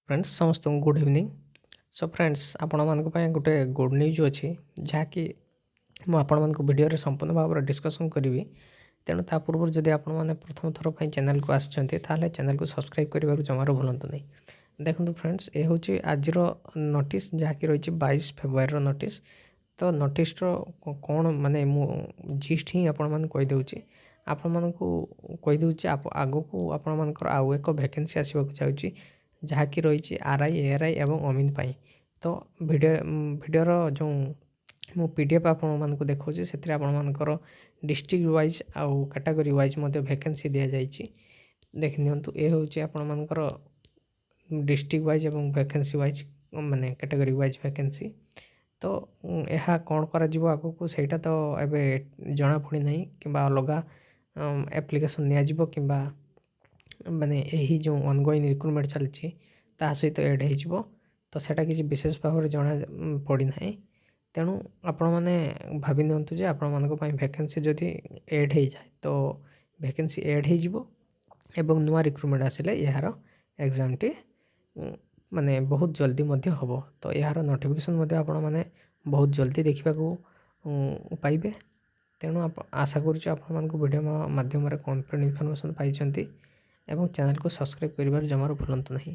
Friends समस्त good evening. So friends आपण मानक पय गोटे गुड न्यूज अछि जहाँकि मु आपण मानक वीडियो रे संपूर्ण भाव डिस्कशन करी। तेणु ता पूर्व जदि आपण मैंने प्रथम थर पर चैनल को आसचंती ताले चैनल को सब्सक्राइब करिबार जमार भूलंतु नहीं। देखंतु फ्रेंड्स ए होची आज नोटिस जहाँकि रही 22 फेब्रुआरी नोटिस। तो नोटिस कौन माने मु जिस्ट ही आपण मान कहि देउची आपण मान को कहि देउची आगो को आपण मानकर आउ एक वैकेंसी आसीबा जाउची जहाँकि रही आरआई एआरआई एवं अमीन पाई। तो वीडियोर जो मु पीडीएफ आपण मानक देखौची सेतिर आपण मानकर डिस्ट्रिक्ट वाइज आउ कैटेगरी वाइज मध्य वैकेंसी दिया जाइची। देख नियंतु ए होची आपण मानकर डिस्ट्रिक्ट वाइज एवं वैकेंसी वाइज माने कैटेगरी वाइज वैकेंसी। तो यह कौन करा आगो को सेटा तो एबे जना पड़ी नहीं कि अलग एप्लिकेशन नियाजिबो किंबा माने यही जो ऑनगोइंग रिक्रुटमेंट चलची ता सहित ऐड हो तो सेटा किसी विशेष भाव में जना पड़ी ना। तेणु आपण मैंने भावी नियंतु जे आपण मानक पई वैकेंसी जदि ऐड हो जाए तो वैकेंसी ऐड हो एवं नुआ रिक्रुटमेंट आसिले यार एग्जाम टी माने बहुत जल्दी मध्य हबो। तो यार नोटिफिकेशन मध्य आपण माने बहुत जल्दी देखा पाइबे। तेणु आशा करुच्छे आपण मानक वीडियो माध्यम कन्फिडेंट इनफॉरमेशन पाइछंती एवं चैनल को सब्सक्राइब करिबार जमार भूलंतु नहीं।